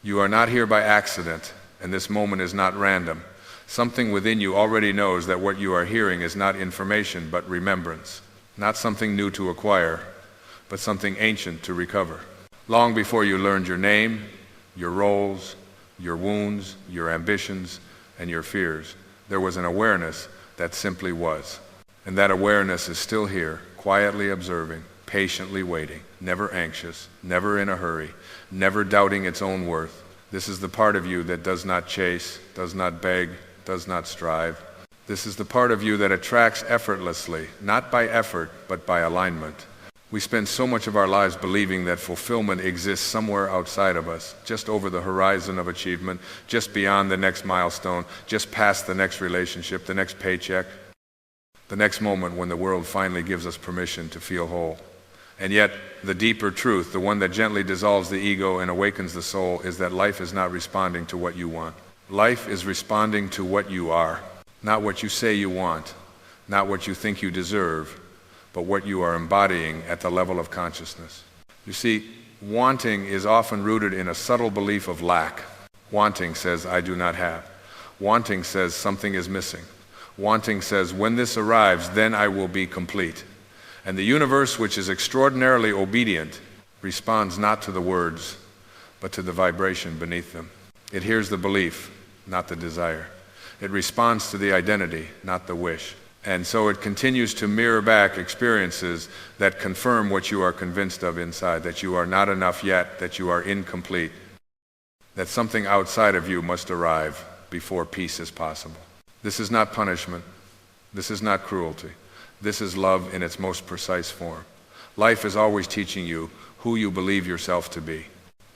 You are not here by accident, and this moment is not random. Something within you already knows that what you are hearing is not information, but remembrance. Not something new to acquire, but something ancient to recover. Long before you learned your name, your roles, your wounds, your ambitions, and your fears, there was an awareness that simply was. And that awareness is still here, quietly observing, patiently waiting, never anxious, never in a hurry, never doubting its own worth. This is the part of you that does not chase, does not beg, does not strive. This is the part of you that attracts effortlessly, not by effort, but by alignment. We spend so much of our lives believing that fulfillment exists somewhere outside of us, just over the horizon of achievement, just beyond the next milestone, just past the next relationship, the next paycheck, the next moment when the world finally gives us permission to feel whole. And yet, the deeper truth, the one that gently dissolves the ego and awakens the soul, is that life is not responding to what you want. Life is responding to what you are, not what you say you want, not what you think you deserve, but what you are embodying at the level of consciousness. You see, wanting is often rooted in a subtle belief of lack. Wanting says, I do not have. Wanting says, something is missing. Wanting says, when this arrives, then I will be complete. And the universe, which is extraordinarily obedient, responds not to the words, but to the vibration beneath them. It hears the belief, not the desire. It responds to the identity, not the wish. And so it continues to mirror back experiences that confirm what you are convinced of inside, that you are not enough yet, that you are incomplete, that something outside of you must arrive before peace is possible. This is not punishment. This is not cruelty. This is love in its most precise form. Life is always teaching you who you believe yourself to be.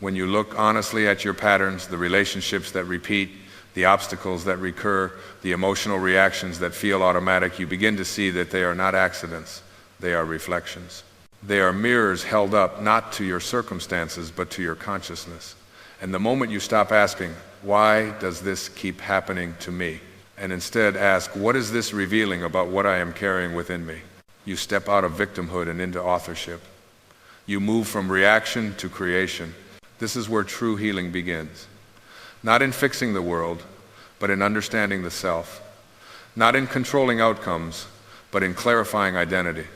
When you look honestly at your patterns, the relationships that repeat, the obstacles that recur, the emotional reactions that feel automatic, you begin to see that they are not accidents, they are reflections. They are mirrors held up not to your circumstances, but to your consciousness. And the moment you stop asking, why does this keep happening to me? And instead ask, what is this revealing about what I am carrying within me? You step out of victimhood and into authorship. You move from reaction to creation. This is where true healing begins. Not in fixing the world, but in understanding the self. Not in controlling outcomes, but in clarifying identity.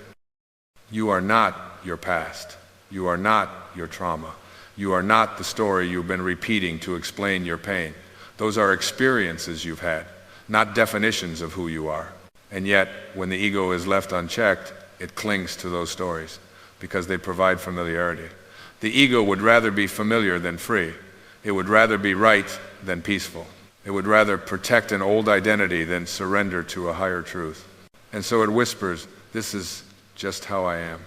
You are not your past. You are not your trauma. You are not the story you've been repeating to explain your pain. Those are experiences you've had, not definitions of who you are. And yet, when the ego is left unchecked, it clings to those stories because they provide familiarity. The ego would rather be familiar than free. It would rather be right than peaceful. It would rather protect an old identity than surrender to a higher truth. And so it whispers, this is just how I am,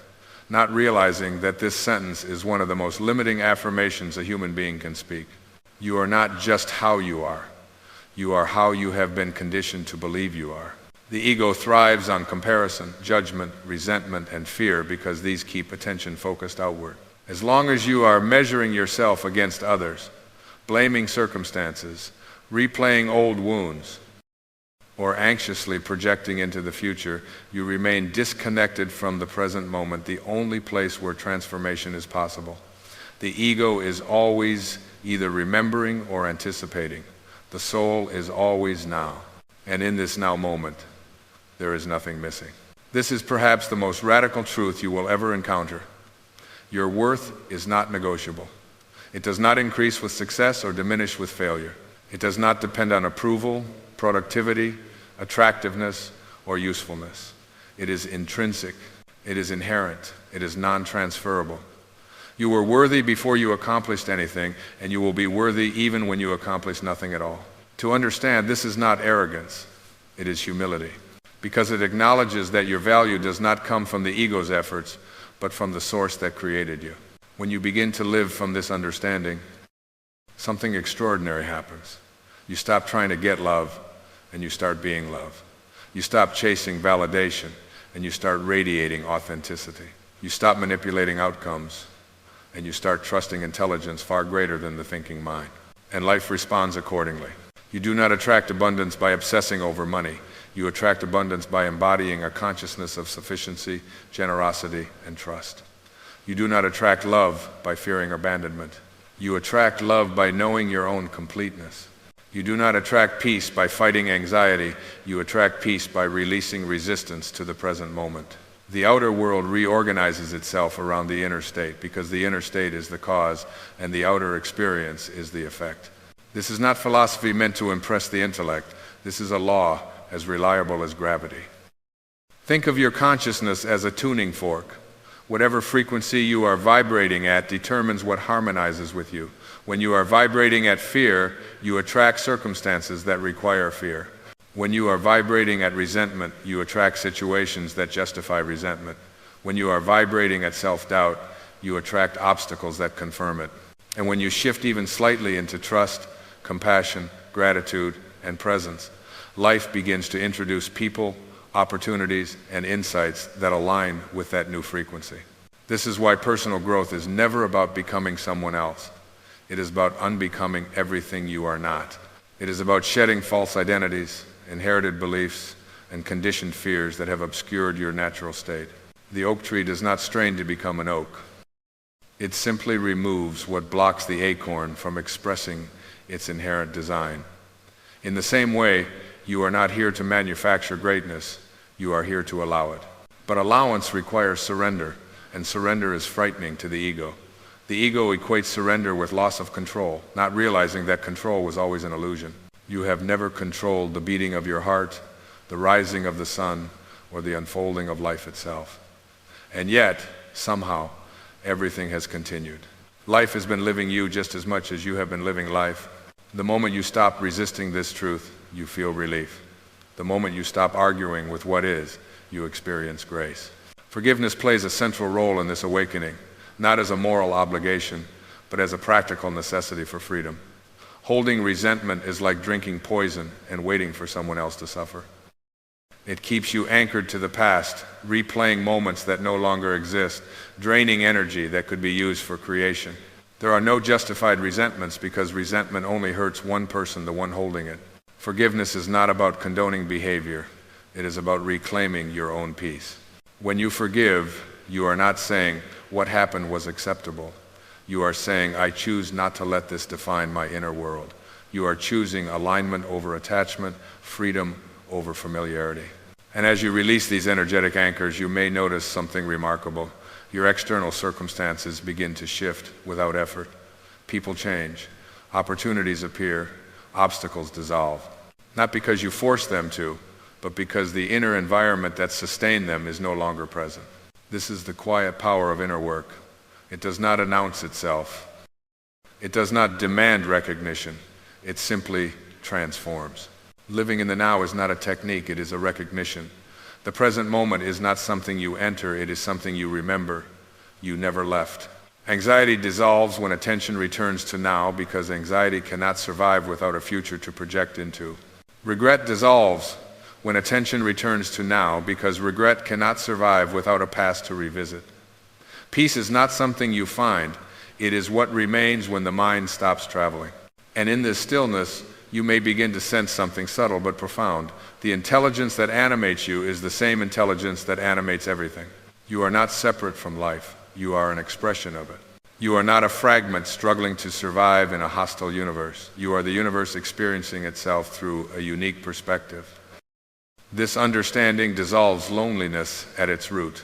not realizing that this sentence is one of the most limiting affirmations a human being can speak. You are not just how you are. You are how you have been conditioned to believe you are. The ego thrives on comparison, judgment, resentment, and fear because these keep attention focused outward. As long as you are measuring yourself against others, blaming circumstances, replaying old wounds, or anxiously projecting into the future, you remain disconnected from the present moment, the only place where transformation is possible. The ego is always either remembering or anticipating. The soul is always now, and in this now moment, there is nothing missing. This is perhaps the most radical truth you will ever encounter. Your worth is not negotiable. It does not increase with success or diminish with failure. It does not depend on approval, productivity, attractiveness, or usefulness. It is intrinsic. It is inherent. It is non-transferable. You were worthy before you accomplished anything, and you will be worthy even when you accomplish nothing at all. To understand, this is not arrogance. It is humility, because it acknowledges that your value does not come from the ego's efforts, but from the source that created you. When you begin to live from this understanding, something extraordinary happens. You stop trying to get love, and you start being love. You stop chasing validation, and you start radiating authenticity. You stop manipulating outcomes, and you start trusting intelligence far greater than the thinking mind. And life responds accordingly. You do not attract abundance by obsessing over money. You attract abundance by embodying a consciousness of sufficiency, generosity, and trust. You do not attract love by fearing abandonment. You attract love by knowing your own completeness. You do not attract peace by fighting anxiety. You attract peace by releasing resistance to the present moment. The outer world reorganizes itself around the inner state because the inner state is the cause and the outer experience is the effect. This is not philosophy meant to impress the intellect. This is a law as reliable as gravity. Think of your consciousness as a tuning fork. Whatever frequency you are vibrating at determines what harmonizes with you. When you are vibrating at fear, you attract circumstances that require fear. When you are vibrating at resentment, you attract situations that justify resentment. When you are vibrating at self-doubt, you attract obstacles that confirm it. And when you shift even slightly into trust, compassion, gratitude, and presence, life begins to introduce people, opportunities, and insights that align with that new frequency. This is why personal growth is never about becoming someone else. It is about unbecoming everything you are not. It is about shedding false identities, inherited beliefs, and conditioned fears that have obscured your natural state. The oak tree does not strain to become an oak. It simply removes what blocks the acorn from expressing its inherent design. In the same way, you are not here to manufacture greatness, you are here to allow it. But allowance requires surrender, and surrender is frightening to the ego. The ego equates surrender with loss of control, not realizing that control was always an illusion. You have never controlled the beating of your heart, the rising of the sun, or the unfolding of life itself. And yet, somehow, everything has continued. Life has been living you just as much as you have been living life. The moment you stop resisting this truth, you feel relief. The moment you stop arguing with what is, you experience grace. Forgiveness plays a central role in this awakening, not as a moral obligation, but as a practical necessity for freedom. Holding resentment is like drinking poison and waiting for someone else to suffer. It keeps you anchored to the past, replaying moments that no longer exist, draining energy that could be used for creation. There are no justified resentments because resentment only hurts one person, the one holding it. Forgiveness is not about condoning behavior. It is about reclaiming your own peace. When you forgive, you are not saying, "What happened was acceptable." You are saying, "I choose not to let this define my inner world." You are choosing alignment over attachment, freedom over familiarity. And as you release these energetic anchors, you may notice something remarkable. Your external circumstances begin to shift without effort. People change. Opportunities appear. Obstacles dissolve. Not because you force them to, but because the inner environment that sustained them is no longer present. This is the quiet power of inner work. It does not announce itself. It does not demand recognition. It simply transforms. Living in the now is not a technique, it is a recognition. The present moment is not something you enter, it is something you remember. You never left. Anxiety dissolves when attention returns to now because anxiety cannot survive without a future to project into. Regret dissolves when attention returns to now because regret cannot survive without a past to revisit. Peace is not something you find, it is what remains when the mind stops traveling. And in this stillness, you may begin to sense something subtle but profound. The intelligence that animates you is the same intelligence that animates everything. You are not separate from life. You are an expression of it. You are not a fragment struggling to survive in a hostile universe. You are the universe experiencing itself through a unique perspective. This understanding dissolves loneliness at its root.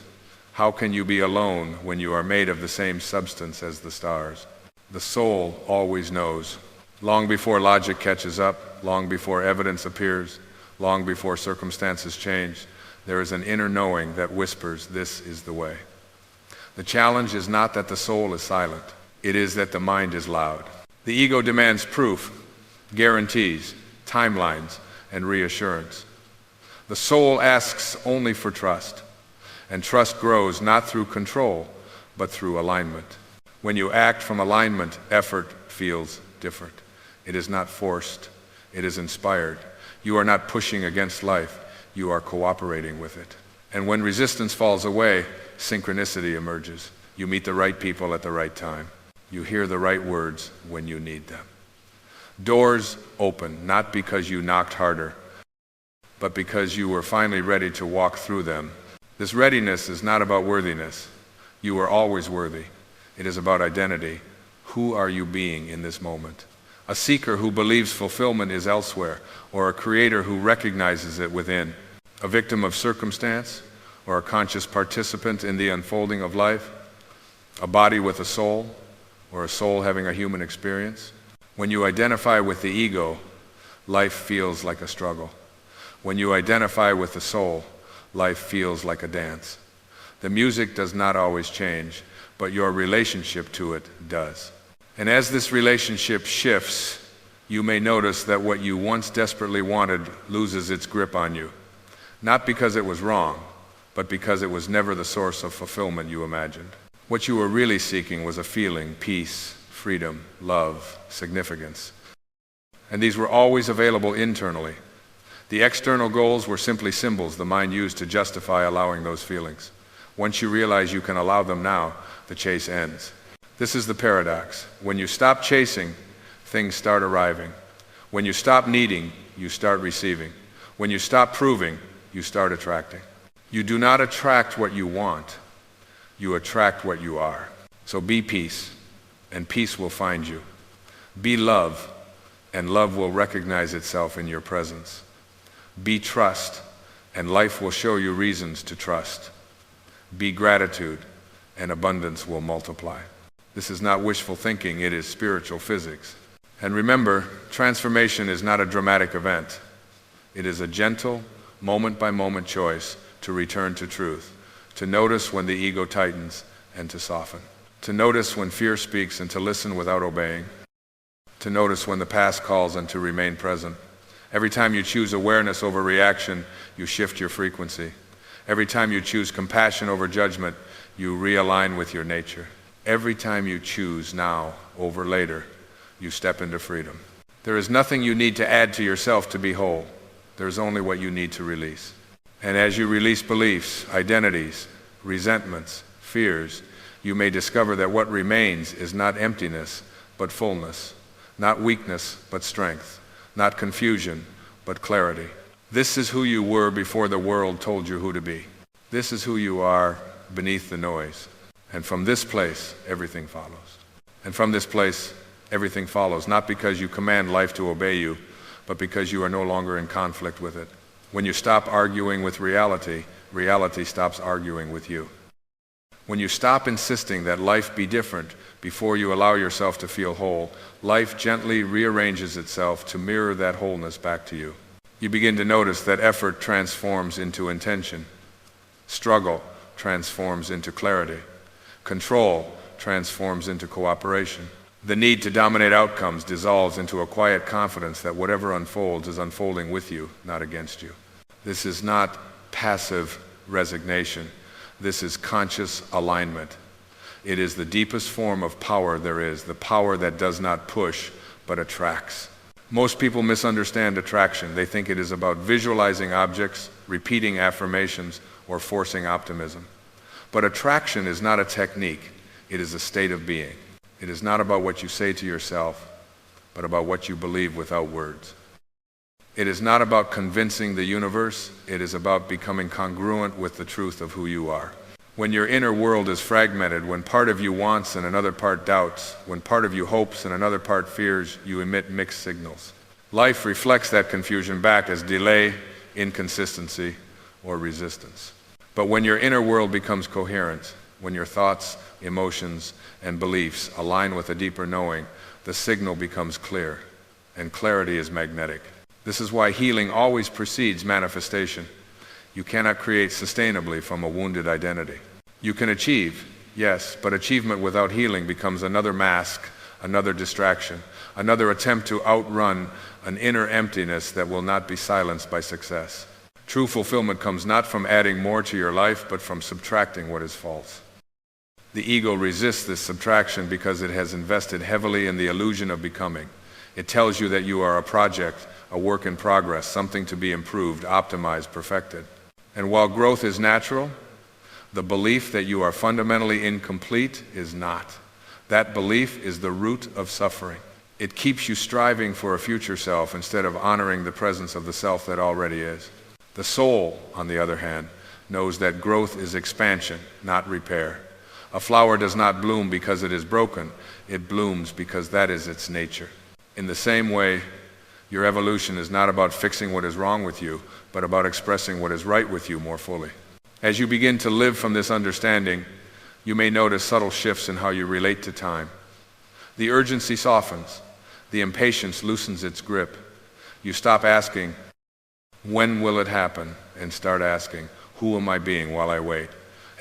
How can you be alone when you are made of the same substance as the stars? The soul always knows. Long before logic catches up, long before evidence appears, long before circumstances change, there is an inner knowing that whispers, "This is the way." The challenge is not that the soul is silent. It is that the mind is loud. The ego demands proof, guarantees, timelines, and reassurance. The soul asks only for trust, and trust grows not through control, but through alignment. When you act from alignment, effort feels different. It is not forced, it is inspired. You are not pushing against life, you are cooperating with it. And when resistance falls away, synchronicity emerges. You meet the right people at the right time. You hear the right words when you need them. Doors open, not because you knocked harder, but because you were finally ready to walk through them. This readiness is not about worthiness. You were always worthy. It is about identity. Who are you being in this moment? A seeker who believes fulfillment is elsewhere, or a creator who recognizes it within? A victim of circumstance, or a conscious participant in the unfolding of life? A body with a soul, or a soul having a human experience? When you identify with the ego, life feels like a struggle. When you identify with the soul, life feels like a dance. The music does not always change, but your relationship to it does. And as this relationship shifts, you may notice that what you once desperately wanted loses its grip on you. Not because it was wrong, but because it was never the source of fulfillment you imagined. What you were really seeking was a feeling, peace, freedom, love, significance. And these were always available internally. The external goals were simply symbols the mind used to justify allowing those feelings. Once you realize you can allow them now, the chase ends. This is the paradox. When you stop chasing, things start arriving. When you stop needing, you start receiving. When you stop proving, you start attracting. You do not attract what you want. You attract what you are. So be peace, and peace will find you. Be love, and love will recognize itself in your presence. Be trust, and life will show you reasons to trust. Be gratitude, and abundance will multiply. This is not wishful thinking, it is spiritual physics. And remember, transformation is not a dramatic event. It is a gentle, moment-by-moment choice to return to truth, to notice when the ego tightens and to soften, to notice when fear speaks and to listen without obeying, to notice when the past calls and to remain present. Every time you choose awareness over reaction, you shift your frequency. Every time you choose compassion over judgment, you realign with your nature. Every time you choose now over later, you step into freedom. There is nothing you need to add to yourself to be whole. There is only what you need to release. And as you release beliefs, identities, resentments, fears, you may discover that what remains is not emptiness, but fullness, not weakness, but strength, not confusion, but clarity. This is who you were before the world told you who to be. This is who you are beneath the noise. And from this place, everything follows. And from this place, everything follows, not because you command life to obey you, but because you are no longer in conflict with it. When you stop arguing with reality, reality stops arguing with you. When you stop insisting that life be different before you allow yourself to feel whole, life gently rearranges itself to mirror that wholeness back to you. You begin to notice that effort transforms into intention. Struggle transforms into clarity. Control transforms into cooperation. The need to dominate outcomes dissolves into a quiet confidence that whatever unfolds is unfolding with you, not against you. This is not passive resignation. This is conscious alignment. It is the deepest form of power there is, the power that does not push, but attracts. Most people misunderstand attraction. They think it is about visualizing objects, repeating affirmations, or forcing optimism. But attraction is not a technique. It is a state of being. It is not about what you say to yourself, but about what you believe without words. It is not about convincing the universe. It is about becoming congruent with the truth of who you are. When your inner world is fragmented, when part of you wants and another part doubts, when part of you hopes and another part fears, you emit mixed signals. Life reflects that confusion back as delay, inconsistency, or resistance. But when your inner world becomes coherent, when your thoughts, emotions, and beliefs align with a deeper knowing, the signal becomes clear, and clarity is magnetic. This is why healing always precedes manifestation. You cannot create sustainably from a wounded identity. You can achieve, yes, but achievement without healing becomes another mask, another distraction, another attempt to outrun an inner emptiness that will not be silenced by success. True fulfillment comes not from adding more to your life, but from subtracting what is false. The ego resists this subtraction because it has invested heavily in the illusion of becoming. It tells you that you are a project, a work in progress, something to be improved, optimized, perfected. And while growth is natural, the belief that you are fundamentally incomplete is not. That belief is the root of suffering. It keeps you striving for a future self instead of honoring the presence of the self that already is. The soul, on the other hand, knows that growth is expansion, not repair. A flower does not bloom because it is broken. It blooms because that is its nature. In the same way, your evolution is not about fixing what is wrong with you, but about expressing what is right with you more fully. As you begin to live from this understanding, you may notice subtle shifts in how you relate to time. The urgency softens. The impatience loosens its grip. You stop asking, when will it happen? And start asking, who am I being while I wait?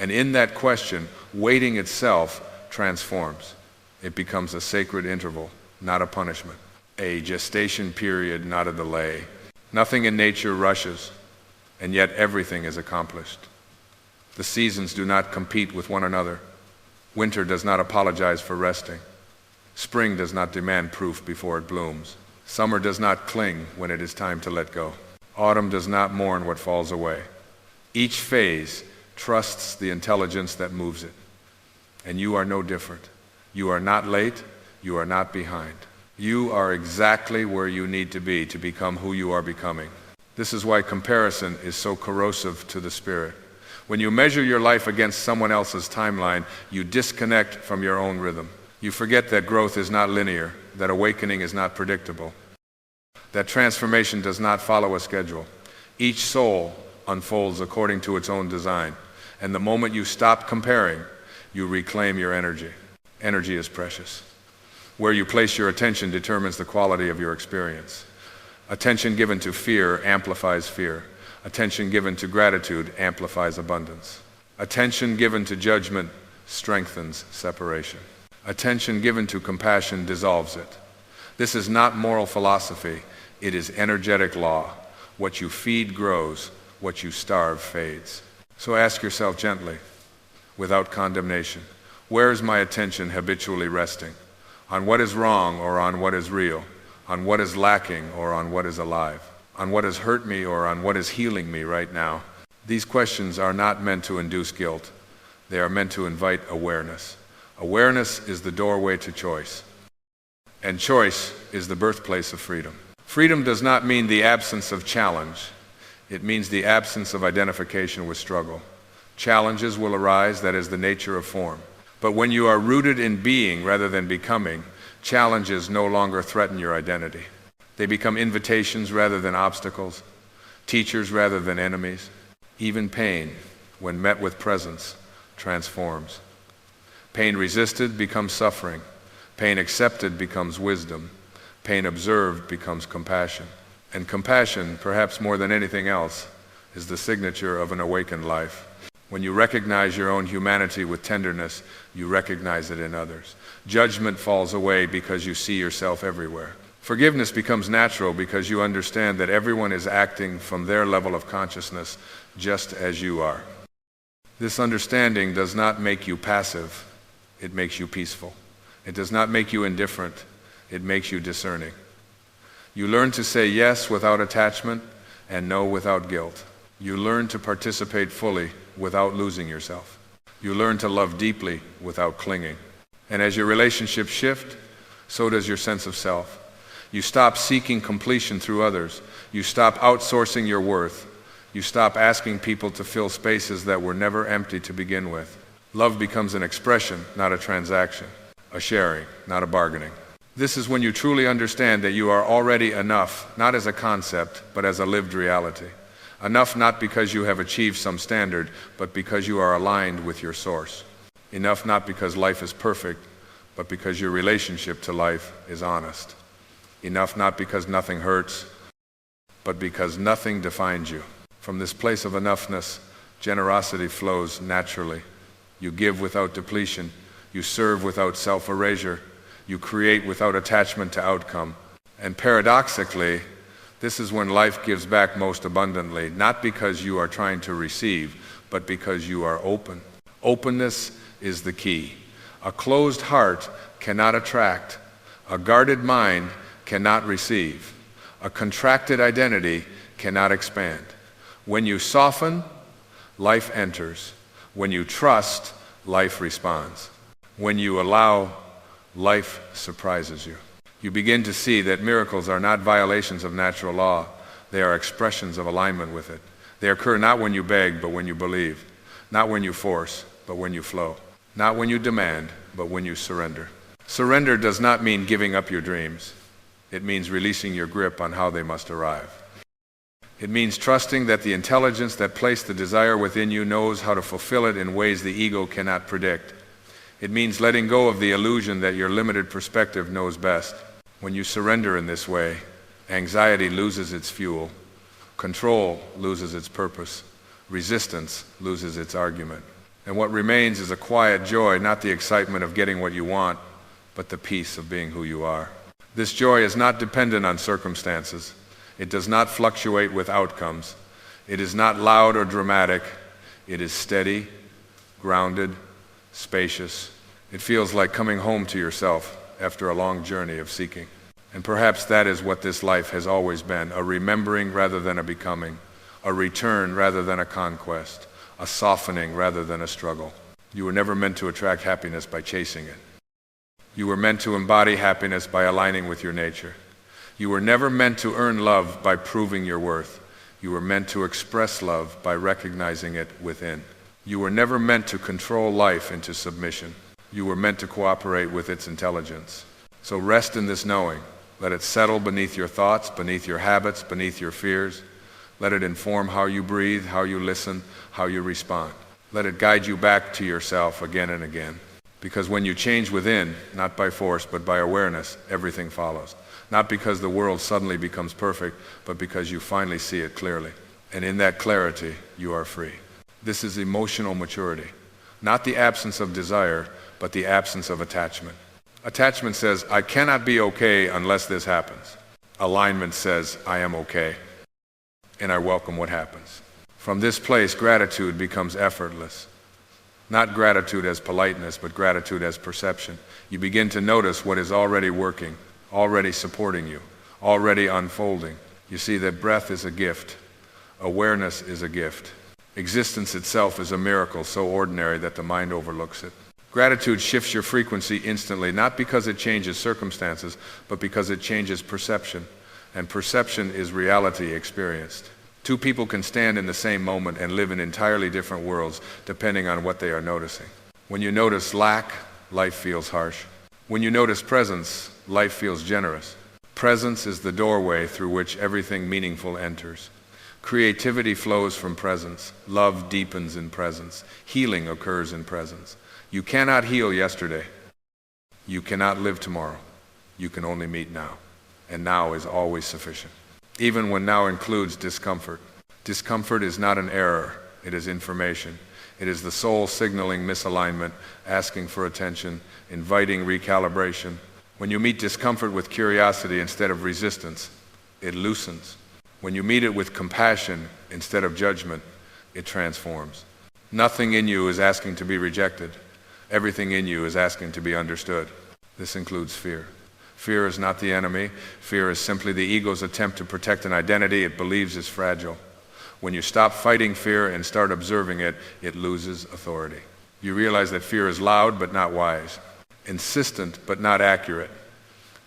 And in that question, waiting itself transforms. It becomes a sacred interval, not a punishment. A gestation period, not a delay. Nothing in nature rushes, and yet everything is accomplished. The seasons do not compete with one another. Winter does not apologize for resting. Spring does not demand proof before it blooms. Summer does not cling when it is time to let go. Autumn does not mourn what falls away. Each phase trusts the intelligence that moves it. And you are no different. You are not late. You are not behind. You are exactly where you need to be to become who you are becoming. This is why comparison is so corrosive to the spirit. When you measure your life against someone else's timeline, you disconnect from your own rhythm. You forget that growth is not linear, that awakening is not predictable, that transformation does not follow a schedule. Each soul unfolds according to its own design. And the moment you stop comparing, you reclaim your energy. Energy is precious. Where you place your attention determines the quality of your experience. Attention given to fear amplifies fear. Attention given to gratitude amplifies abundance. Attention given to judgment strengthens separation. Attention given to compassion dissolves it. This is not moral philosophy. It is energetic law. What you feed grows. What you starve fades. So ask yourself gently, without condemnation, where is my attention habitually resting? On what is wrong or on what is real? On what is lacking or on what is alive? On what has hurt me or on what is healing me right now? These questions are not meant to induce guilt. They are meant to invite awareness. Awareness is the doorway to choice. And choice is the birthplace of freedom. Freedom does not mean the absence of challenge. It means the absence of identification with struggle. Challenges will arise, that is the nature of form. But when you are rooted in being rather than becoming, challenges no longer threaten your identity. They become invitations rather than obstacles, teachers rather than enemies. Even pain, when met with presence, transforms. Pain resisted becomes suffering. Pain accepted becomes wisdom. Pain observed becomes compassion. And compassion, perhaps more than anything else, is the signature of an awakened life. When you recognize your own humanity with tenderness, you recognize it in others. Judgment falls away because you see yourself everywhere. Forgiveness becomes natural because you understand that everyone is acting from their level of consciousness just as you are. This understanding does not make you passive. It makes you peaceful. It does not make you indifferent. It makes you discerning. You learn to say yes without attachment and no without guilt. You learn to participate fully without losing yourself. You learn to love deeply without clinging. And as your relationships shift, so does your sense of self. You stop seeking completion through others. You stop outsourcing your worth. You stop asking people to fill spaces that were never empty to begin with. Love becomes an expression, not a transaction. A sharing, not a bargaining. This is when you truly understand that you are already enough, not as a concept, but as a lived reality. Enough not because you have achieved some standard, but because you are aligned with your source. Enough not because life is perfect, but because your relationship to life is honest. Enough not because nothing hurts, but because nothing defines you. From this place of enoughness, generosity flows naturally. You give without depletion. You serve without self-erasure. You create without attachment to outcome. And paradoxically, this is when life gives back most abundantly, not because you are trying to receive, but because you are open. Openness is the key. A closed heart cannot attract. A guarded mind cannot receive. A contracted identity cannot expand. When you soften, life enters. When you trust, life responds. When you allow, life surprises you. You begin to see that miracles are not violations of natural law. They are expressions of alignment with it. They occur not when you beg, but when you believe. Not when you force, but when you flow. Not when you demand, but when you surrender. Surrender does not mean giving up your dreams. It means releasing your grip on how they must arrive. It means trusting that the intelligence that placed the desire within you knows how to fulfill it in ways the ego cannot predict. It means letting go of the illusion that your limited perspective knows best. When you surrender in this way, anxiety loses its fuel, control loses its purpose, resistance loses its argument. And what remains is a quiet joy, not the excitement of getting what you want, but the peace of being who you are. This joy is not dependent on circumstances. It does not fluctuate with outcomes. It is not loud or dramatic. It is steady, grounded, spacious. It feels like coming home to yourself after a long journey of seeking. And perhaps that is what this life has always been, a remembering rather than a becoming, a return rather than a conquest, a softening rather than a struggle. You were never meant to attract happiness by chasing it. You were meant to embody happiness by aligning with your nature. You were never meant to earn love by proving your worth. You were meant to express love by recognizing it within. You were never meant to control life into submission. You were meant to cooperate with its intelligence. So rest in this knowing. Let it settle beneath your thoughts, beneath your habits, beneath your fears. Let it inform how you breathe, how you listen, how you respond. Let it guide you back to yourself again and again. Because when you change within, not by force, but by awareness, everything follows. Not because the world suddenly becomes perfect, but because you finally see it clearly. And in that clarity, you are free. This is emotional maturity. Not the absence of desire, but the absence of attachment. Attachment says, I cannot be okay unless this happens. Alignment says, I am okay, and I welcome what happens. From this place, gratitude becomes effortless. Not gratitude as politeness, but gratitude as perception. You begin to notice what is already working, already supporting you, already unfolding. You see that breath is a gift. Awareness is a gift. Existence itself is a miracle so ordinary that the mind overlooks it. Gratitude shifts your frequency instantly, not because it changes circumstances, but because it changes perception. And perception is reality experienced. Two people can stand in the same moment and live in entirely different worlds, depending on what they are noticing. When you notice lack, life feels harsh. When you notice presence, life feels generous. Presence is the doorway through which everything meaningful enters. Creativity flows from presence. Love deepens in presence. Healing occurs in presence. You cannot heal yesterday. You cannot live tomorrow. You can only meet now. And now is always sufficient. Even when now includes discomfort. Discomfort is not an error. It is information. It is the soul signaling misalignment, asking for attention, inviting recalibration. When you meet discomfort with curiosity instead of resistance, it loosens. When you meet it with compassion instead of judgment, it transforms. Nothing in you is asking to be rejected. Everything in you is asking to be understood. This includes fear. Fear is not the enemy. Fear is simply the ego's attempt to protect an identity it believes is fragile. When you stop fighting fear and start observing it, it loses authority. You realize that fear is loud but not wise, insistent but not accurate,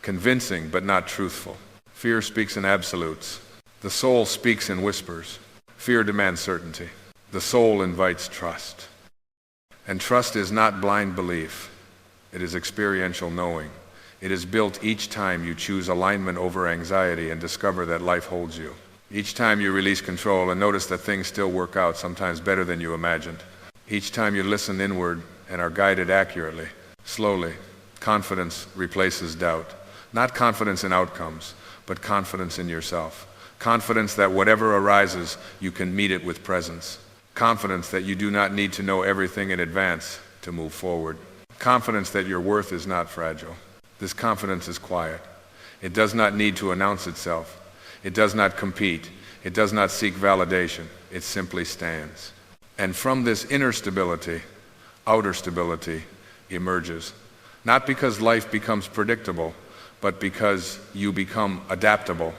convincing but not truthful. Fear speaks in absolutes. The soul speaks in whispers. Fear demands certainty. The soul invites trust. And trust is not blind belief. It is experiential knowing. It is built each time you choose alignment over anxiety and discover that life holds you. Each time you release control and notice that things still work out, sometimes better than you imagined. Each time you listen inward and are guided accurately. Slowly, confidence replaces doubt. Not confidence in outcomes, but confidence in yourself. Confidence that whatever arises, you can meet it with presence. Confidence that you do not need to know everything in advance to move forward. Confidence that your worth is not fragile. This confidence is quiet. It does not need to announce itself. It does not compete. It does not seek validation. It simply stands. And from this inner stability, outer stability emerges. Not because life becomes predictable, but because you become adaptable,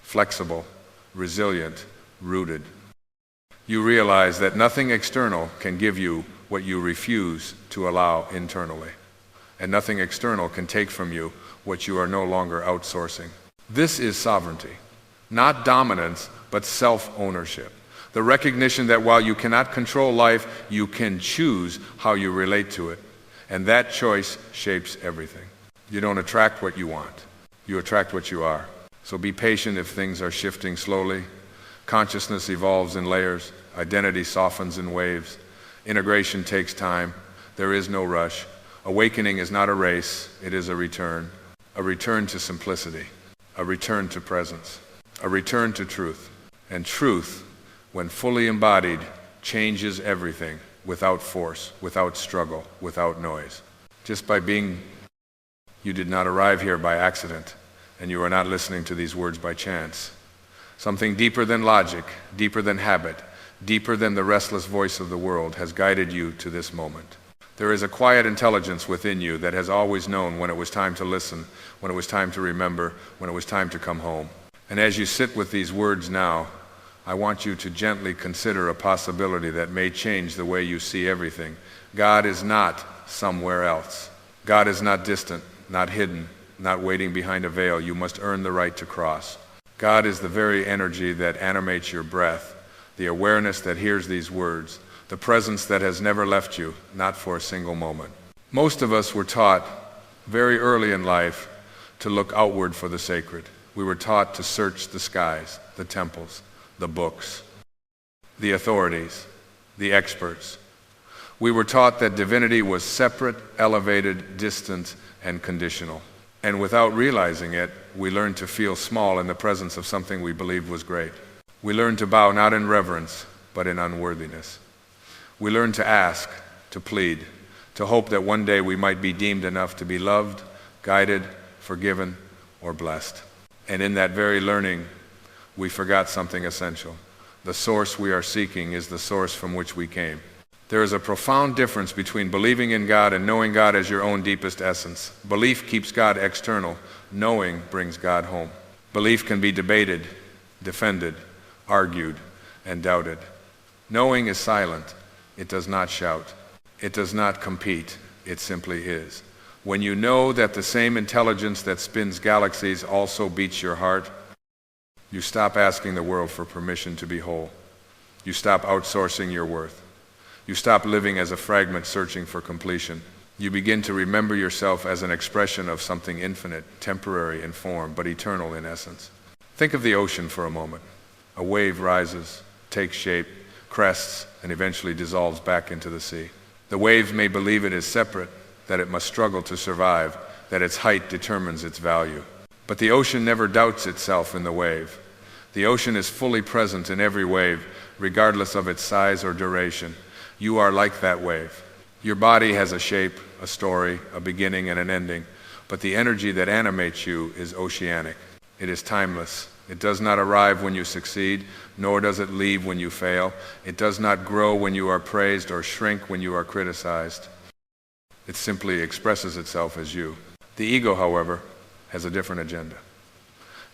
flexible, resilient, rooted. You realize that nothing external can give you what you refuse to allow internally. And nothing external can take from you what you are no longer outsourcing. This is sovereignty. Not dominance, but self-ownership. The recognition that while you cannot control life, you can choose how you relate to it. And that choice shapes everything. You don't attract what you want. You attract what you are. So be patient if things are shifting slowly. Consciousness evolves in layers. Identity softens in waves. Integration takes time. There is no rush. Awakening is not a race. It is a return. A return to simplicity. A return to presence. A return to truth. And truth, when fully embodied, changes everything without force, without struggle, without noise. Just by being. You did not arrive here by accident, and you are not listening to these words by chance. Something deeper than logic, deeper than habit, deeper than the restless voice of the world has guided you to this moment. There is a quiet intelligence within you that has always known when it was time to listen, when it was time to remember, when it was time to come home. And as you sit with these words now, I want you to gently consider a possibility that may change the way you see everything. God is not somewhere else. God is not distant, not hidden, not waiting behind a veil you must earn the right to cross. God is the very energy that animates your breath, the awareness that hears these words, the presence that has never left you, not for a single moment. Most of us were taught very early in life to look outward for the sacred. We were taught to search the skies, the temples, the books, the authorities, the experts. We were taught that divinity was separate, elevated, distant, and conditional. And without realizing it, we learned to feel small in the presence of something we believed was great. We learned to bow not in reverence, but in unworthiness. We learned to ask, to plead, to hope that one day we might be deemed enough to be loved, guided, forgiven, or blessed. And in that very learning, we forgot something essential. The source we are seeking is the source from which we came. There is a profound difference between believing in God and knowing God as your own deepest essence. Belief keeps God external. Knowing brings God home. Belief can be debated, defended, argued, and doubted. Knowing is silent. It does not shout. It does not compete. It simply is. When you know that the same intelligence that spins galaxies also beats your heart, you stop asking the world for permission to be whole. You stop outsourcing your worth. You stop living as a fragment searching for completion. You begin to remember yourself as an expression of something infinite, temporary in form, but eternal in essence. Think of the ocean for a moment. A wave rises, takes shape, crests, and eventually dissolves back into the sea. The wave may believe it is separate, that it must struggle to survive, that its height determines its value. But the ocean never doubts itself in the wave. The ocean is fully present in every wave, regardless of its size or duration. You are like that wave. Your body has a shape, a story, a beginning and an ending, but the energy that animates you is oceanic. It is timeless. It does not arrive when you succeed, nor does it leave when you fail. It does not grow when you are praised or shrink when you are criticized. It simply expresses itself as you. The ego, however, has a different agenda.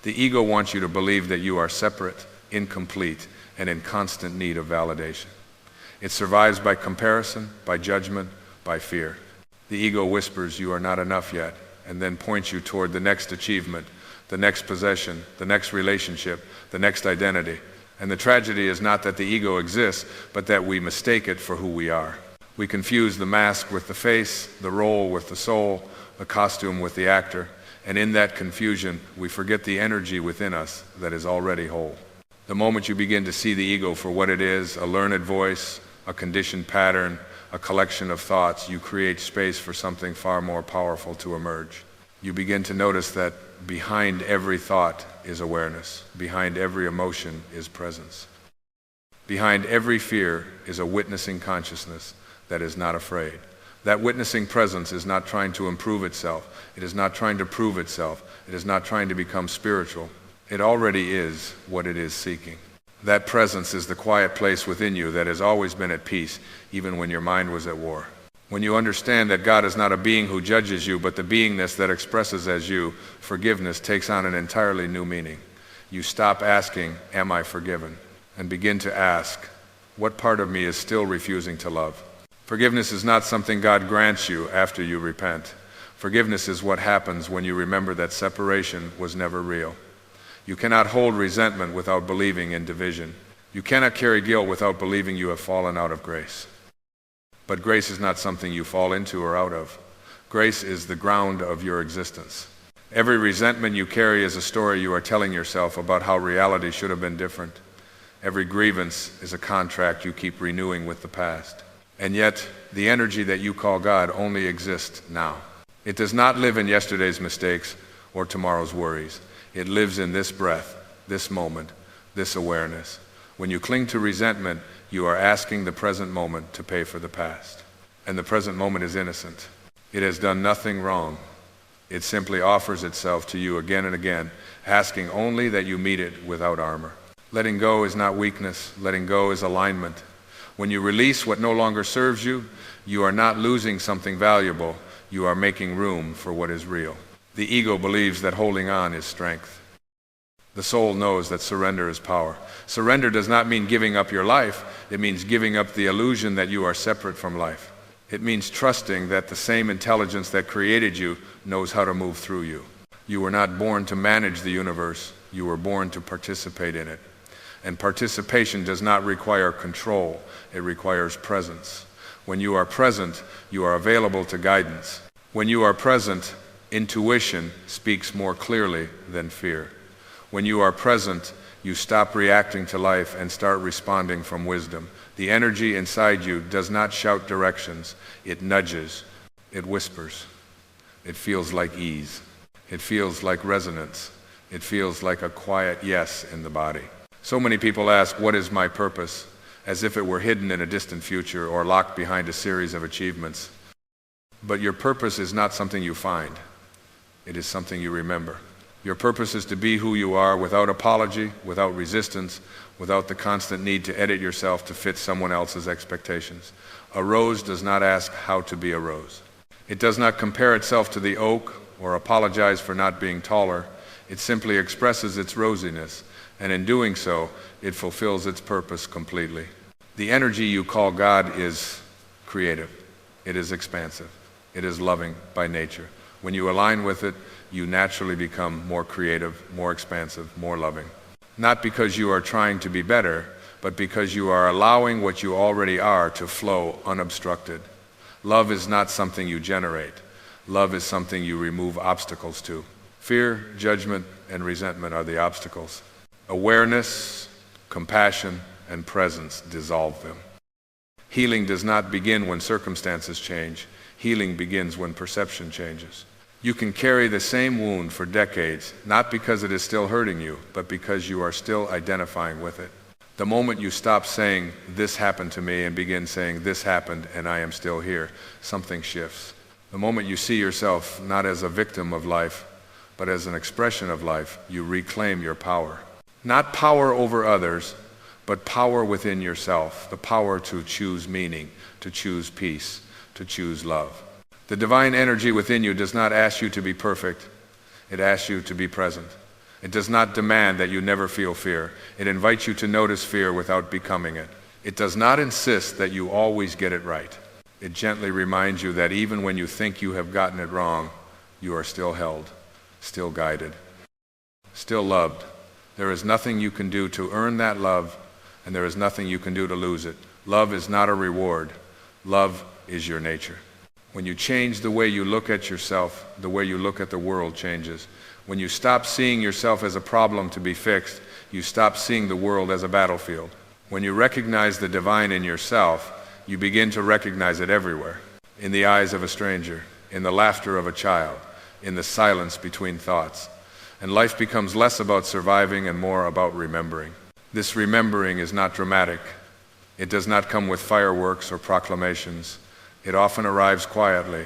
The ego wants you to believe that you are separate, incomplete, and in constant need of validation. It survives by comparison, by judgment, by fear. The ego whispers you are not enough yet, and then points you toward the next achievement, the next possession, the next relationship, the next identity. And the tragedy is not that the ego exists, but that we mistake it for who we are. We confuse the mask with the face, the role with the soul, the costume with the actor, and in that confusion, we forget the energy within us that is already whole. The moment you begin to see the ego for what it is, a learned voice, a conditioned pattern, a collection of thoughts, you create space for something far more powerful to emerge. You begin to notice that behind every thought is awareness. Behind every emotion is presence. Behind every fear is a witnessing consciousness that is not afraid. That witnessing presence is not trying to improve itself. It is not trying to prove itself. It is not trying to become spiritual. It already is what it is seeking. That presence is the quiet place within you that has always been at peace, even when your mind was at war. When you understand that God is not a being who judges you, but the beingness that expresses as you, forgiveness takes on an entirely new meaning. You stop asking, "Am I forgiven?" and begin to ask, "What part of me is still refusing to love?" Forgiveness is not something God grants you after you repent. Forgiveness is what happens when you remember that separation was never real. You cannot hold resentment without believing in division. You cannot carry guilt without believing you have fallen out of grace. But grace is not something you fall into or out of. Grace is the ground of your existence. Every resentment you carry is a story you are telling yourself about how reality should have been different. Every grievance is a contract you keep renewing with the past. And yet, the energy that you call God only exists now. It does not live in yesterday's mistakes or tomorrow's worries. It lives in this breath, this moment, this awareness. When you cling to resentment, you are asking the present moment to pay for the past. And the present moment is innocent. It has done nothing wrong. It simply offers itself to you again and again, asking only that you meet it without armor. Letting go is not weakness. Letting go is alignment. When you release what no longer serves you, you are not losing something valuable. You are making room for what is real. The ego believes that holding on is strength. The soul knows that surrender is power. Surrender does not mean giving up your life. It means giving up the illusion that you are separate from life. It means trusting that the same intelligence that created you knows how to move through you. You were not born to manage the universe. You were born to participate in it. And participation does not require control. It requires presence. When you are present, you are available to guidance. When you are present, intuition speaks more clearly than fear. When you are present, you stop reacting to life and start responding from wisdom. The energy inside you does not shout directions. It nudges. It whispers. It feels like ease. It feels like resonance. It feels like a quiet yes in the body. So many people ask, what is my purpose? As if it were hidden in a distant future or locked behind a series of achievements. But your purpose is not something you find. It is something you remember. Your purpose is to be who you are without apology, without resistance, without the constant need to edit yourself to fit someone else's expectations. A rose does not ask how to be a rose. It does not compare itself to the oak or apologize for not being taller. It simply expresses its rosiness, and in doing so, it fulfills its purpose completely. The energy you call God is creative. It is expansive. It is loving by nature. When you align with it, you naturally become more creative, more expansive, more loving. Not because you are trying to be better, but because you are allowing what you already are to flow unobstructed. Love is not something you generate. Love is something you remove obstacles to. Fear, judgment, and resentment are the obstacles. Awareness, compassion, and presence dissolve them. Healing does not begin when circumstances change. Healing begins when perception changes. You can carry the same wound for decades, not because it is still hurting you, but because you are still identifying with it. The moment you stop saying, this happened to me, and begin saying, this happened and I am still here, something shifts. The moment you see yourself not as a victim of life, but as an expression of life, you reclaim your power. Not power over others, but power within yourself, the power to choose meaning, to choose peace, to choose love. The divine energy within you does not ask you to be perfect. It asks you to be present. It does not demand that you never feel fear. It invites you to notice fear without becoming it. It does not insist that you always get it right. It gently reminds you that even when you think you have gotten it wrong, you are still held, still guided, still loved. There is nothing you can do to earn that love, and there is nothing you can do to lose it. Love is not a reward. Love is your nature. When you change the way you look at yourself, the way you look at the world changes. When you stop seeing yourself as a problem to be fixed, you stop seeing the world as a battlefield. When you recognize the divine in yourself, you begin to recognize it everywhere. In the eyes of a stranger, in the laughter of a child, in the silence between thoughts. And life becomes less about surviving and more about remembering. This remembering is not dramatic. It does not come with fireworks or proclamations. It often arrives quietly,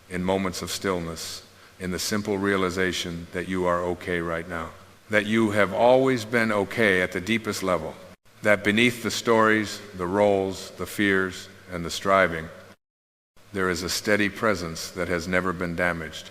in moments of stillness, in the simple realization that you are okay right now. That you have always been okay at the deepest level. That beneath the stories, the roles, the fears, and the striving, there is a steady presence that has never been damaged.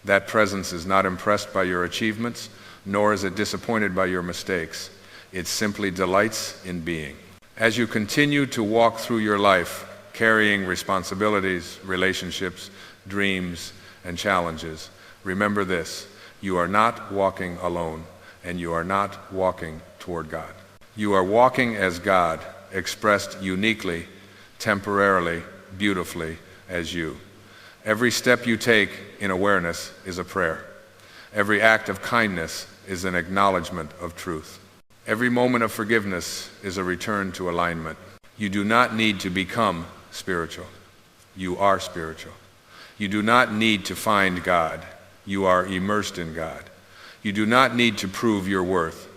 That presence is not impressed by your achievements, nor is it disappointed by your mistakes. It simply delights in being. As you continue to walk through your life, carrying responsibilities, relationships, dreams, and challenges, remember this: you are not walking alone, and you are not walking toward God. You are walking as God, expressed uniquely, temporarily, beautifully as you. Every step you take in awareness is a prayer. Every act of kindness is an acknowledgement of truth. Every moment of forgiveness is a return to alignment. You do not need to become spiritual. You are spiritual. You do not need to find God. You are immersed in God. You do not need to prove your worth.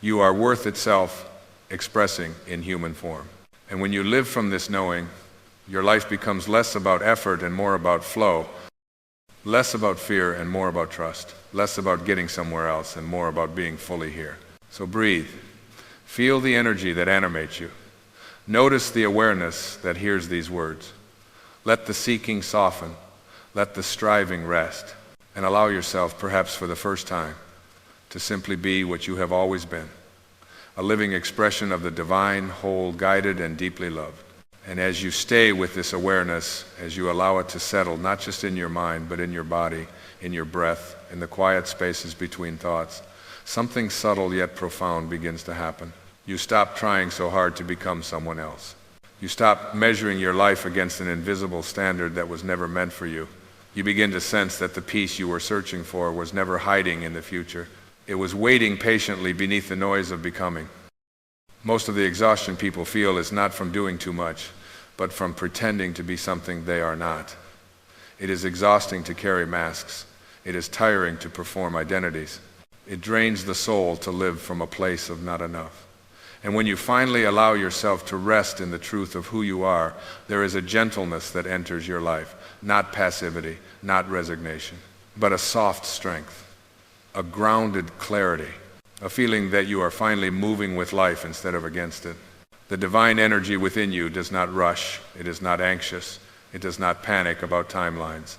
You are worth itself expressing in human form. And when you live from this knowing, your life becomes less about effort and more about flow, less about fear and more about trust, less about getting somewhere else and more about being fully here. So breathe. Feel the energy that animates you. Notice the awareness that hears these words. Let the seeking soften. Let the striving rest. And allow yourself, perhaps for the first time, to simply be what you have always been, a living expression of the divine, whole, guided, and deeply loved. And as you stay with this awareness, as you allow it to settle, not just in your mind, but in your body, in your breath, in the quiet spaces between thoughts, something subtle yet profound begins to happen. You stop trying so hard to become someone else. You stop measuring your life against an invisible standard that was never meant for you. You begin to sense that the peace you were searching for was never hiding in the future. It was waiting patiently beneath the noise of becoming. Most of the exhaustion people feel is not from doing too much, but from pretending to be something they are not. It is exhausting to carry masks. It is tiring to perform identities. It drains the soul to live from a place of not enough. And when you finally allow yourself to rest in the truth of who you are, there is a gentleness that enters your life, not passivity, not resignation, but a soft strength, a grounded clarity, a feeling that you are finally moving with life instead of against it. The divine energy within you does not rush, it is not anxious, it does not panic about timelines.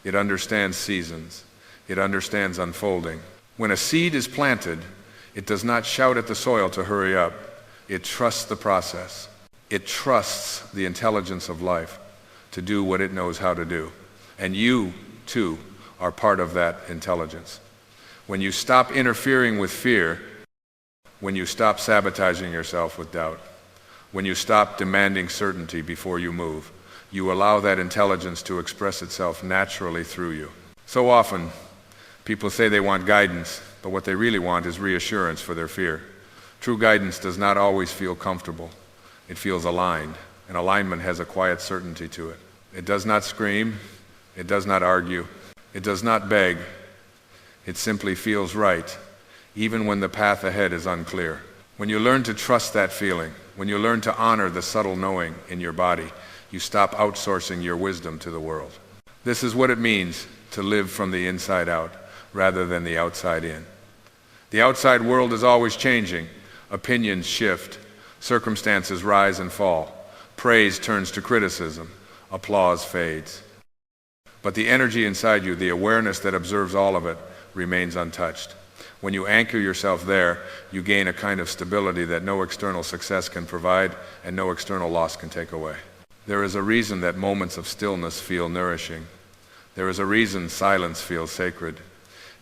It understands seasons, it understands unfolding. When a seed is planted, it does not shout at the soil to hurry up. It trusts the process. It trusts the intelligence of life to do what it knows how to do. And you, too, are part of that intelligence. When you stop interfering with fear, when you stop sabotaging yourself with doubt, when you stop demanding certainty before you move, you allow that intelligence to express itself naturally through you. So often, people say they want guidance, but what they really want is reassurance for their fear. True guidance does not always feel comfortable. It feels aligned, and alignment has a quiet certainty to it. It does not scream, it does not argue, it does not beg. It simply feels right, even when the path ahead is unclear. When you learn to trust that feeling, when you learn to honor the subtle knowing in your body, you stop outsourcing your wisdom to the world. This is what it means to live from the inside out rather than the outside in. The outside world is always changing. Opinions shift. Circumstances rise and fall. Praise turns to criticism. Applause fades. But the energy inside you, the awareness that observes all of it, remains untouched. When you anchor yourself there, you gain a kind of stability that no external success can provide and no external loss can take away. There is a reason that moments of stillness feel nourishing. There is a reason silence feels sacred.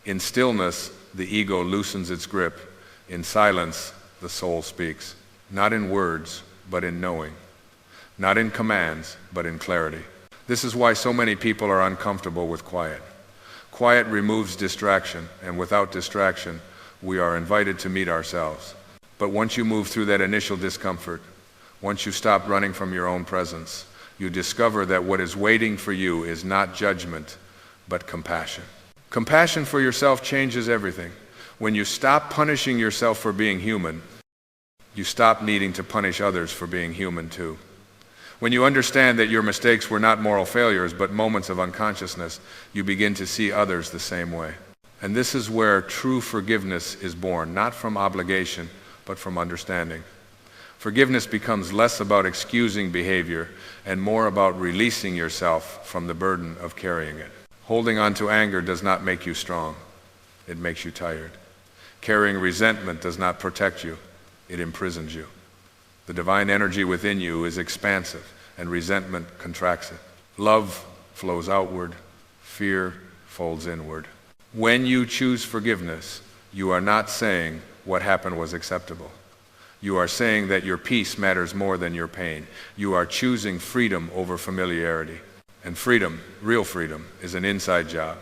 In stillness, the ego loosens its grip. In silence, the soul speaks. Not in words, but in knowing. Not in commands, but in clarity. This is why so many people are uncomfortable with quiet. Quiet removes distraction, and without distraction, we are invited to meet ourselves. But once you move through that initial discomfort, once you stop running from your own presence, you discover that what is waiting for you is not judgment, but compassion. Compassion for yourself changes everything. When you stop punishing yourself for being human, you stop needing to punish others for being human too. When you understand that your mistakes were not moral failures, but moments of unconsciousness, you begin to see others the same way. And this is where true forgiveness is born, not from obligation, but from understanding. Forgiveness becomes less about excusing behavior and more about releasing yourself from the burden of carrying it. Holding on to anger does not make you strong. It makes you tired. Carrying resentment does not protect you. It imprisons you. The divine energy within you is expansive, and resentment contracts it. Love flows outward. Fear folds inward. When you choose forgiveness, you are not saying what happened was acceptable. You are saying that your peace matters more than your pain. You are choosing freedom over familiarity. And freedom, real freedom, is an inside job.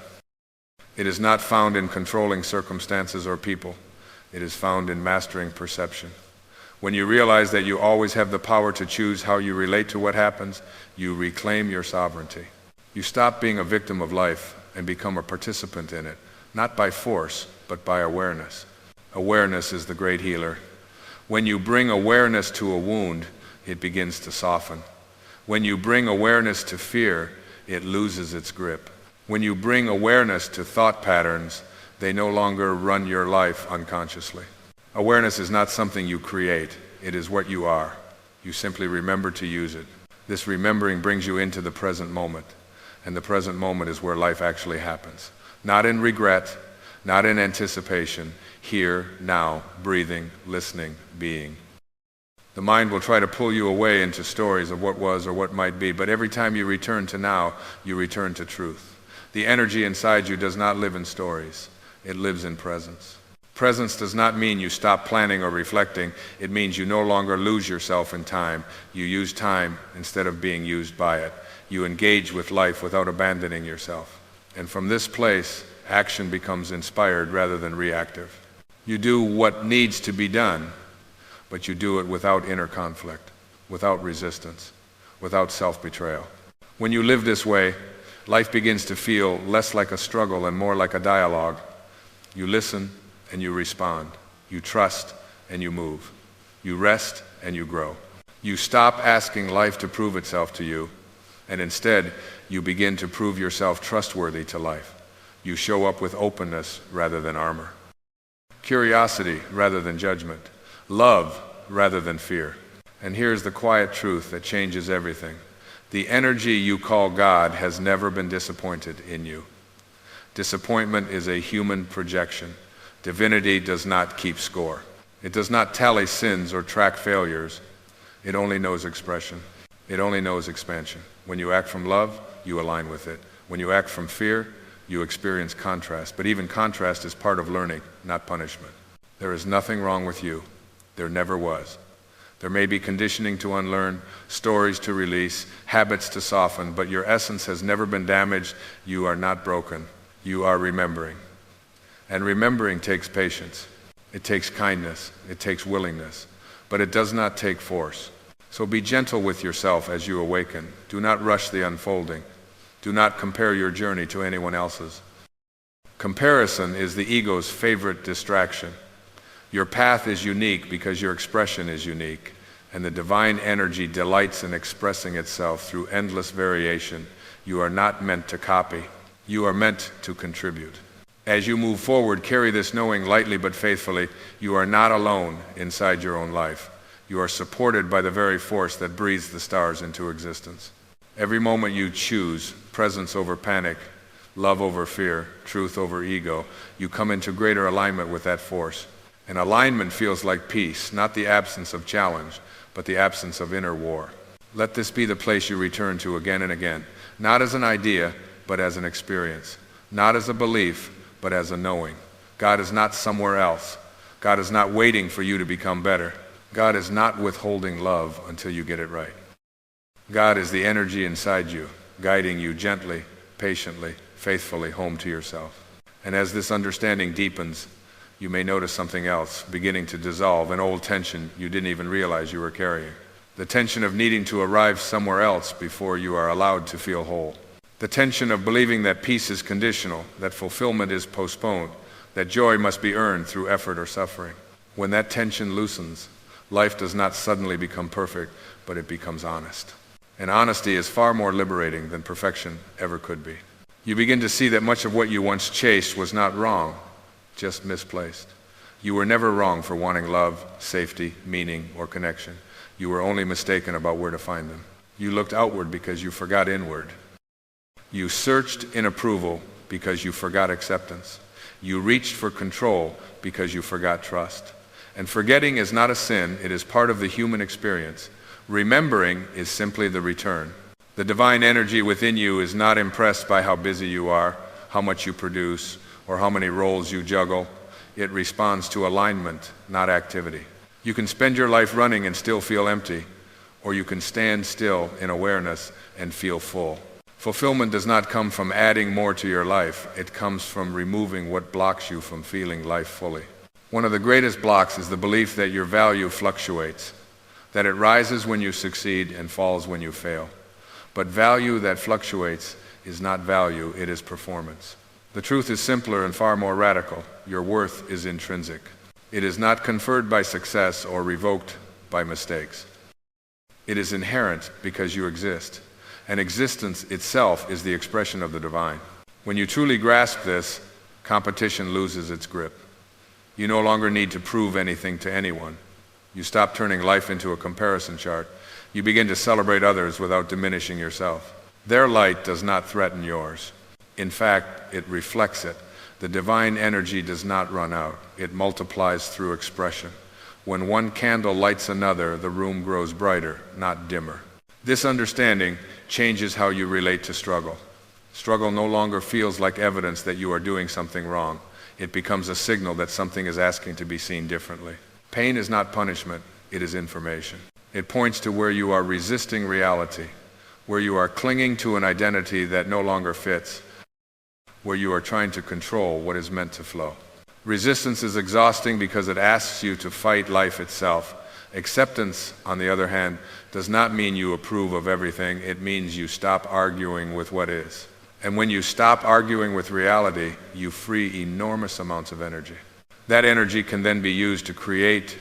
It is not found in controlling circumstances or people. It is found in mastering perception. When you realize that you always have the power to choose how you relate to what happens, you reclaim your sovereignty. You stop being a victim of life and become a participant in it, not by force, but by awareness. Awareness is the great healer. When you bring awareness to a wound, it begins to soften. When you bring awareness to fear, it loses its grip. When you bring awareness to thought patterns, they no longer run your life unconsciously. Awareness is not something you create. It is what you are. You simply remember to use it. This remembering brings you into the present moment. And the present moment is where life actually happens. Not in regret, not in anticipation. Here, now, breathing, listening, being. The mind will try to pull you away into stories of what was or what might be, but every time you return to now, you return to truth. The energy inside you does not live in stories. It lives in presence. Presence does not mean you stop planning or reflecting. It means you no longer lose yourself in time. You use time instead of being used by it. You engage with life without abandoning yourself. And from this place, action becomes inspired rather than reactive. You do what needs to be done, but you do it without inner conflict, without resistance, without self-betrayal. When you live this way, life begins to feel less like a struggle and more like a dialogue. You listen and you respond. You trust and you move. You rest and you grow. You stop asking life to prove itself to you, and instead you begin to prove yourself trustworthy to life. You show up with openness rather than armor. Curiosity rather than judgment. Love rather than fear. And here's the quiet truth that changes everything. The energy you call God has never been disappointed in you. Disappointment is a human projection. Divinity does not keep score. It does not tally sins or track failures. It only knows expression. It only knows expansion. When you act from love, you align with it. When you act from fear, you experience contrast. But even contrast is part of learning, not punishment. There is nothing wrong with you. There never was. There may be conditioning to unlearn, stories to release, habits to soften, but your essence has never been damaged. You are not broken. You are remembering. And remembering takes patience. It takes kindness. It takes willingness. But it does not take force. So be gentle with yourself as you awaken. Do not rush the unfolding. Do not compare your journey to anyone else's. Comparison is the ego's favorite distraction. Your path is unique because your expression is unique, and the divine energy delights in expressing itself through endless variation. You are not meant to copy. You are meant to contribute. As you move forward, carry this knowing lightly but faithfully. You are not alone inside your own life. You are supported by the very force that breathes the stars into existence. Every moment you choose presence over panic, love over fear, truth over ego, you come into greater alignment with that force. And alignment feels like peace, not the absence of challenge, but the absence of inner war. Let this be the place you return to again and again, not as an idea, but as an experience, not as a belief, but as a knowing. God is not somewhere else. God is not waiting for you to become better. God is not withholding love until you get it right. God is the energy inside you, guiding you gently, patiently, faithfully home to yourself. And as this understanding deepens, you may notice something else beginning to dissolve, an old tension you didn't even realize you were carrying. The tension of needing to arrive somewhere else before you are allowed to feel whole. The tension of believing that peace is conditional, that fulfillment is postponed, that joy must be earned through effort or suffering. When that tension loosens, life does not suddenly become perfect, but it becomes honest. And honesty is far more liberating than perfection ever could be. You begin to see that much of what you once chased was not wrong, just misplaced. You were never wrong for wanting love, safety, meaning, or connection. You were only mistaken about where to find them. You looked outward because you forgot inward. You searched in approval because you forgot acceptance. You reached for control because you forgot trust. And forgetting is not a sin, it is part of the human experience. Remembering is simply the return. The divine energy within you is not impressed by how busy you are, how much you produce, or how many roles you juggle. It responds to alignment, not activity. You can spend your life running and still feel empty, or you can stand still in awareness and feel full. Fulfillment does not come from adding more to your life. It comes from removing what blocks you from feeling life fully. One of the greatest blocks is the belief that your value fluctuates, that it rises when you succeed and falls when you fail. But value that fluctuates is not value, it is performance. The truth is simpler and far more radical. Your worth is intrinsic. It is not conferred by success or revoked by mistakes. It is inherent because you exist, and existence itself is the expression of the divine. When you truly grasp this, competition loses its grip. You no longer need to prove anything to anyone. You stop turning life into a comparison chart. You begin to celebrate others without diminishing yourself. Their light does not threaten yours. In fact, it reflects it. The divine energy does not run out. It multiplies through expression. When one candle lights another, the room grows brighter, not dimmer. This understanding changes how you relate to struggle. Struggle no longer feels like evidence that you are doing something wrong. It becomes a signal that something is asking to be seen differently. Pain is not punishment, it is information. It points to where you are resisting reality, where you are clinging to an identity that no longer fits, where you are trying to control what is meant to flow. Resistance is exhausting because it asks you to fight life itself. Acceptance, on the other hand, does not mean you approve of everything. It means you stop arguing with what is. And when you stop arguing with reality, you free enormous amounts of energy. That energy can then be used to create,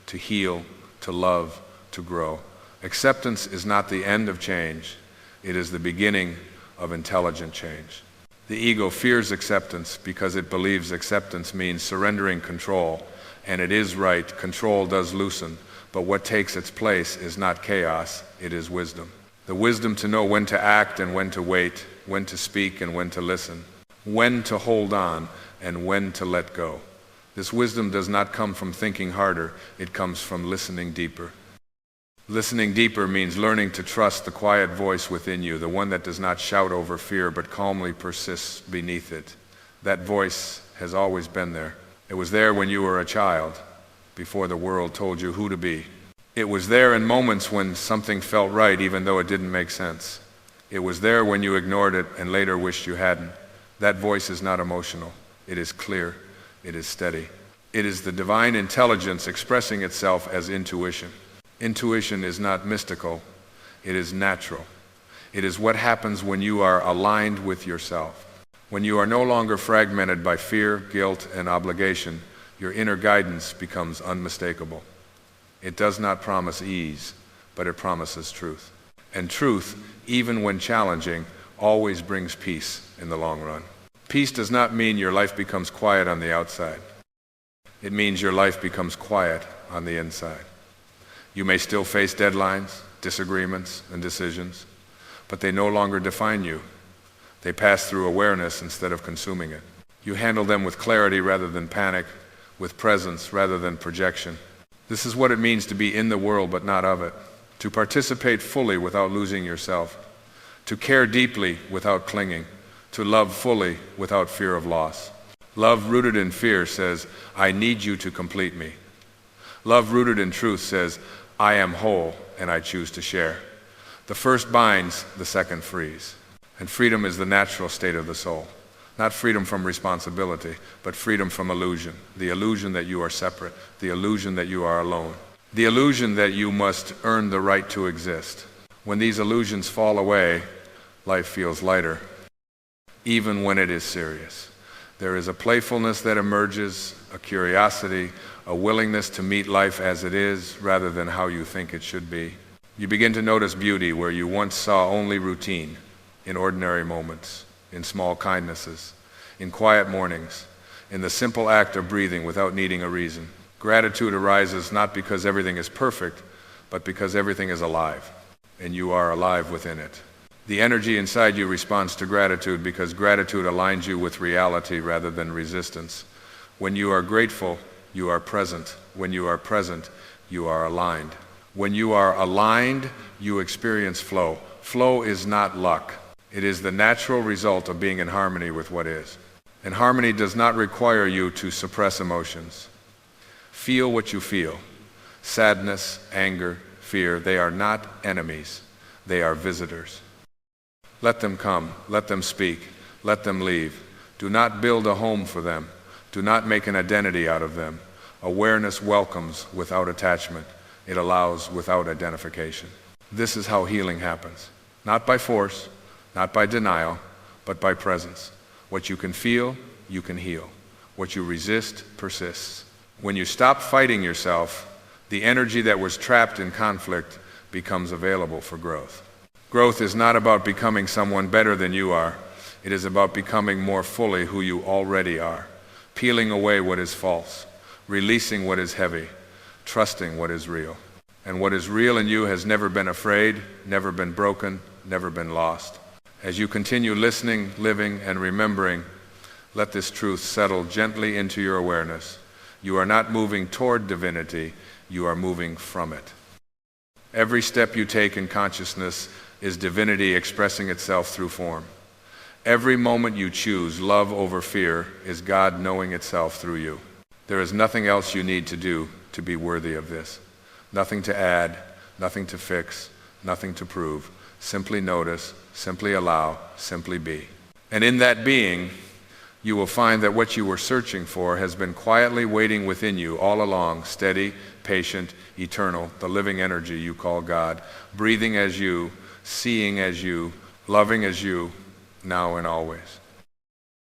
to heal, to love, to grow. Acceptance is not the end of change. It is the beginning of intelligent change. The ego fears acceptance because it believes acceptance means surrendering control, and it is right, control does loosen, but what takes its place is not chaos, it is wisdom. The wisdom to know when to act and when to wait, when to speak and when to listen, when to hold on and when to let go. This wisdom does not come from thinking harder, it comes from listening deeper. Listening deeper means learning to trust the quiet voice within you, the one that does not shout over fear but calmly persists beneath it. That voice has always been there. It was there when you were a child, before the world told you who to be. It was there in moments when something felt right even though it didn't make sense. It was there when you ignored it and later wished you hadn't. That voice is not emotional. It is clear. It is steady. It is the divine intelligence expressing itself as intuition. Intuition is not mystical, it is natural. It is what happens when you are aligned with yourself. When you are no longer fragmented by fear, guilt, and obligation, your inner guidance becomes unmistakable. It does not promise ease, but it promises truth. And truth, even when challenging, always brings peace in the long run. Peace does not mean your life becomes quiet on the outside. It means your life becomes quiet on the inside. You may still face deadlines, disagreements, and decisions, but they no longer define you. They pass through awareness instead of consuming it. You handle them with clarity rather than panic, with presence rather than projection. This is what it means to be in the world but not of it, to participate fully without losing yourself, to care deeply without clinging, to love fully without fear of loss. Love rooted in fear says, I need you to complete me. Love rooted in truth says, I am whole and I choose to share. The first binds, the second frees. And freedom is the natural state of the soul. Not freedom from responsibility, but freedom from illusion. The illusion that you are separate, the illusion that you are alone, the illusion that you must earn the right to exist. When these illusions fall away, life feels lighter, even when it is serious. There is a playfulness that emerges, a curiosity, a willingness to meet life as it is rather than how you think it should be. You begin to notice beauty where you once saw only routine, in ordinary moments, in small kindnesses, in quiet mornings, in the simple act of breathing without needing a reason. Gratitude arises not because everything is perfect, but because everything is alive, and you are alive within it. The energy inside you responds to gratitude because gratitude aligns you with reality rather than resistance. When you are grateful, you are present. When you are present, you are aligned. When you are aligned, you experience flow. Flow is not luck. It is the natural result of being in harmony with what is. And harmony does not require you to suppress emotions. Feel what you feel. Sadness, anger, fear, they are not enemies. They are visitors. Let them come. Let them speak. Let them leave. Do not build a home for them. Do not make an identity out of them. Awareness welcomes without attachment. It allows without identification. This is how healing happens. Not by force, not by denial, but by presence. What you can feel, you can heal. What you resist persists. When you stop fighting yourself, the energy that was trapped in conflict becomes available for growth. Growth is not about becoming someone better than you are. It is about becoming more fully who you already are. Peeling away what is false. Releasing what is heavy. Trusting what is real. And what is real in you has never been afraid, never been broken, never been lost. As you continue listening, living, and remembering, let this truth settle gently into your awareness. You are not moving toward divinity, you are moving from it. Every step you take in consciousness is divinity expressing itself through form. Every moment you choose love over fear is God knowing itself through you. There is nothing else you need to do to be worthy of this. Nothing to add, nothing to fix, nothing to prove. Simply notice, simply allow, simply be. And in that being, you will find that what you were searching for has been quietly waiting within you all along, steady, patient, eternal, the living energy you call God, breathing as you, seeing as you, loving as you, now and always.